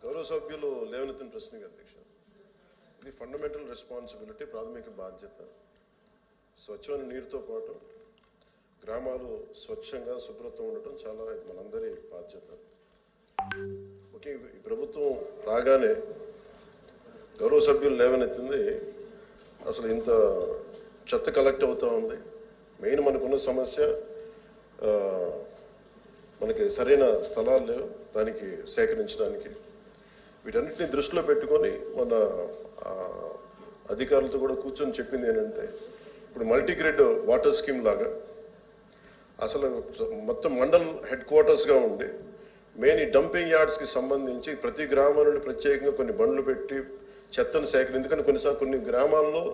గౌరవ సభ్యులు లేవనెత్తిన ప్రశ్నకి అధ్యక్ష, ఇది ఫండమెంటల్ రెస్పాన్సిబిలిటీ, ప్రాథమిక బాధ్యత. స్వచ్ఛమైన నీరుతో పాటు గ్రామాలు స్వచ్ఛంగా శుభ్రత ఉండటం చాలా ఇది మనందరి బాధ్యత. ఓకే, ఈ ప్రభుత్వం రాగానే గౌరవ సభ్యులు లేవనెత్తింది అసలు ఇంత చెత్త కలెక్ట్ అవుతూ ఉంది. మెయిన్ మనకున్న సమస్య మనకి సరైన స్థలాలు లేవు దానికి సేకరించడానికి. వీటన్నిటిని దృష్టిలో పెట్టుకొని మన అధికారులతో కూడా కూర్చొని చెప్పింది ఏంటంటే, ఇప్పుడు మల్టీగ్రేడ్ వాటర్ స్కీమ్ లాగా అసలు మొత్తం మండల్ హెడ్ క్వార్టర్స్గా ఉండి మెయిన్ ఈ డంపింగ్ యార్డ్స్కి సంబంధించి ప్రతి గ్రామం నుండి ప్రత్యేకంగా కొన్ని బండ్లు పెట్టి చెత్తను సేకరణ, ఎందుకంటే కొన్నిసార్లు కొన్ని గ్రామాల్లో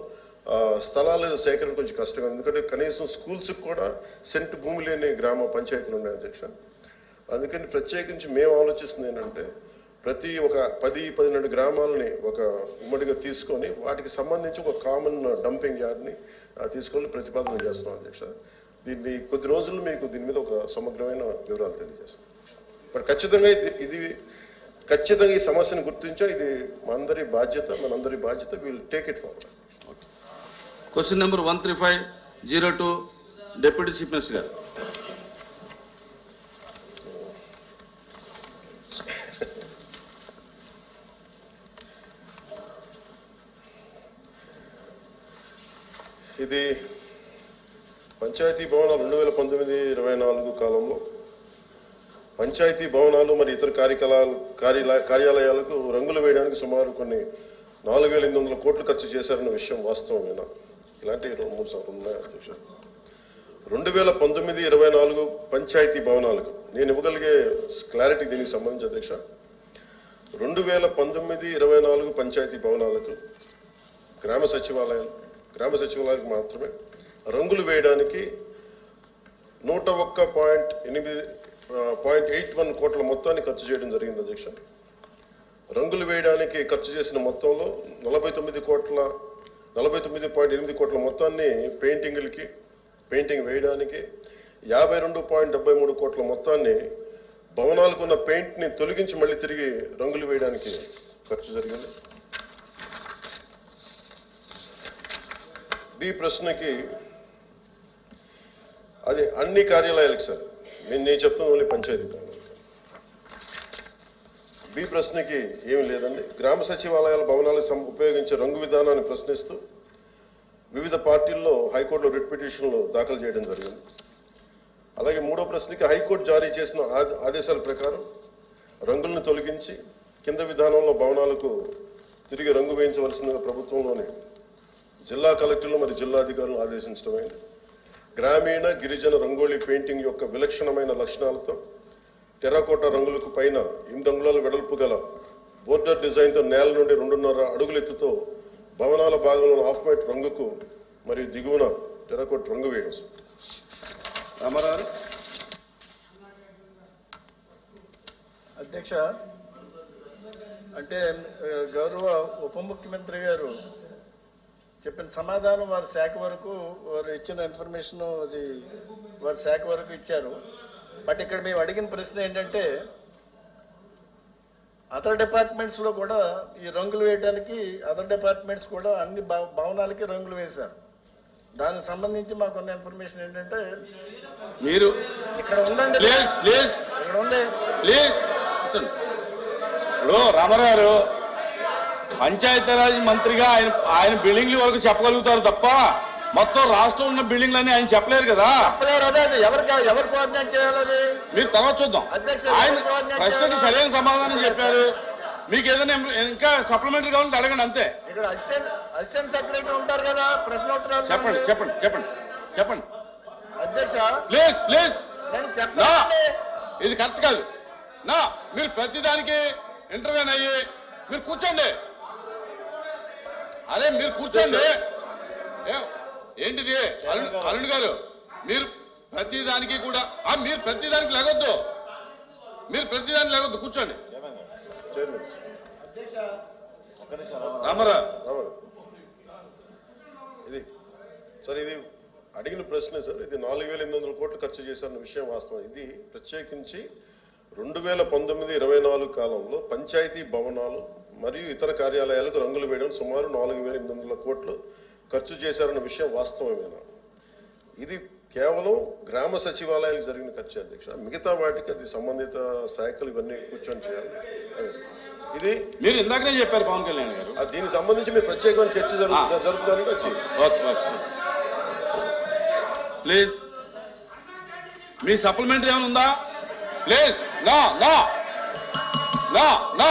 స్థలాల సేకరణ కొంచెం కష్టంగా, ఎందుకంటే కనీసం స్కూల్స్కి కూడా సెంటు భూమి లేని గ్రామ పంచాయతీలు ఉన్నాయి అధ్యక్ష. అందుకని ప్రత్యేకించి మేము ఆలోచిస్తుంది ఏంటంటే, ప్రతి ఒక 10-12 గ్రామాలని ఒక ఉమ్మడిగా తీసుకొని వాటికి సంబంధించి ఒక కామన్ డంపింగ్ యార్డ్ని తీసుకొని ప్రతిపాదన చేస్తున్నాం అధ్యక్ష. దీన్ని కొద్ది రోజుల్లో మీకు దీని మీద ఒక సమగ్రమైన వివరాలు తెలియజేస్తాం. బట్ ఖచ్చితంగా ఖచ్చితంగా ఈ సమస్యను గుర్తించా, ఇది మనందరి బాధ్యత. Will take it forward. Question number 13502 deputy chief minister గారు. ఇది పంచాయతీ భవనాలు 2019-24 కాలంలో పంచాయతీ భవనాలు మరియు ఇతర కార్యాలయాలకు రంగులు వేయడానికి సుమారు కొన్ని 4,800 కోట్లు ఖర్చు చేశారన్న విషయం వాస్తవమేనా? ఇలాంటి 2-3 ఉన్నాయి అధ్యక్ష. 2019-24 పంచాయతీ భవనాలకు నేను ఇవ్వగలిగే క్లారిటీ దీనికి సంబంధించి అధ్యక్ష, 2019-24 పంచాయతీ భవనాలకు గ్రామ సచివాలయాలకు మాత్రమే రంగులు వేయడానికి 101.81 కోట్ల మొత్తాన్ని ఖర్చు చేయడం జరిగింది అధ్యక్ష. రంగులు వేయడానికి ఖర్చు చేసిన మొత్తంలో 49.8 కోట్ల మొత్తాన్ని పెయింటింగ్ వేయడానికి, 52.73 కోట్ల మొత్తాన్ని భవనాలకు ఉన్న పెయింట్ని తొలగించి మళ్ళీ తిరిగి రంగులు వేయడానికి ఖర్చు జరిగింది. బి ప్రశ్నకి అది అన్ని కార్యాలయాలకు సార్, నేను చెప్తాను ఓన్లీ పంచాయతీ భవనాలు. బి ప్రశ్నకి ఏమి లేదండి. గ్రామ సచివాలయాల భవనాలకు ఉపయోగించే రంగు విధానాన్ని ప్రశ్నిస్తూ వివిధ పార్టీల్లో హైకోర్టులో రిట్ పిటిషన్లు దాఖలు చేయడం జరిగింది. అలాగే మూడో ప్రశ్నకి హైకోర్టు జారీ చేసిన ఆదేశాల ప్రకారం రంగులను తొలగించి కింద విధానంలో భవనాలకు తిరిగి రంగు వేయించవలసిందిగా ప్రభుత్వంలోని జిల్లా కలెక్టర్లు మరియు జిల్లాధికారులను ఆదేశించడమైంది. గ్రామీణ గిరిజన రంగోళీ పెయింటింగ్ యొక్క విలక్షణమైన లక్షణాలతో టెర్రకోట రంగులకు పైన 8 అంగుళాల వెడల్పు గల బోర్డర్ డిజైన్తో నేల నుండి 2.5 అడుగుల ఎత్తుతో భవనాల భాగంలో హాఫ్ వైట్ రంగుకు మరియు దిగువన టెర్రకోట రంగు వేయడం. రామారావు అధ్యక్ష, అంటే గౌరవ ఉప ముఖ్యమంత్రి గారు చెప్పిన సమాధానం వారి శాఖ వరకు, వారు ఇచ్చిన ఇన్ఫర్మేషన్ అది వారి శాఖ వరకు ఇచ్చారు. బట్ ఇక్కడ మేము అడిగిన ప్రశ్న ఏంటంటే, అదర్ డిపార్ట్మెంట్స్లో కూడా ఈ రంగులు వేయడానికి అదర్ డిపార్ట్మెంట్స్ కూడా అన్ని భవనాలకి రంగులు వేశారు. దానికి సంబంధించి మాకున్న ఇన్ఫర్మేషన్ ఏంటంటే, మీరు ఇక్కడ ఉందండి, ఇక్కడ ఉంది. ఇప్పుడు రామారావు గారు పంచాయతీరాజ్ మంత్రిగా ఆయన బిల్డింగ్ల వరకు చెప్పగలుగుతారు తప్ప మొత్తం రాష్ట్రం ఉన్న బిల్డింగ్లన్నీ ఆయన చెప్పలేరు కదా. అదే ఎవరు కోఆర్డినేట్ చేయాలి మీరు తర్వాత చూద్దాం. ఆయన ప్రశ్నకి సరైన సమాధానం చెప్పారు. మీకు ఏదైనా ఇంకా సప్లిమెంటరీ కావాలంటే అడగండి అంతే. ఇక్కడ అసిస్టెంట్ సెక్రటరీ ఉంటారు కదా, ప్రశ్నోత్తరాలు చెప్పండి అధ్యక్ష. ప్లీజ్ నేను చెప్పండి, ఇది కరెక్ట్ కాదు. మీరు ప్రతిదానికి ఇంటర్వ్యూన్ అయ్యి మీరు కూర్చోండి. అరే మీరు కూర్చోండి. ఏంటిది అరుణ్ గారు, మీరు ప్రతిదానికి కూడా మీరు ప్రతిదానికి లేగొద్దు, కూర్చోండి. రామారావు ఇది సార్, ఇది అడిగిన ప్రశ్నే సార్. ఇది 4,800 కోట్లు ఖర్చు చేశారన్న విషయం వాస్తవం. ఇది ప్రత్యేకించి 2019-24 కాలంలో పంచాయతీ భవనాలు మరియు ఇతర కార్యాలయాలకు రంగులు వేయడం సుమారు 4,800 కోట్లు ఖర్చు చేశారన్న విషయం వాస్తవమేనా? ఇది కేవలం గ్రామ సచివాలయాలకు జరిగిన ఖర్చు అధ్యక్ష. మిగతా వాటికి అది సంబంధిత శాఖలు ఇవన్నీ కూర్చొని చేయాలి. ఇది మీరు ఇందాకనే చెప్పారు పవన్ కళ్యాణ్ గారు. దీనికి సంబంధించి మీరు ప్రత్యేకమైన చర్చ జరుపుతారంటే ప్లీజ్ మీ సప్లిమెంటరీ ఏమైనా ఉందా? ప్లీజ్ నా నా నా నా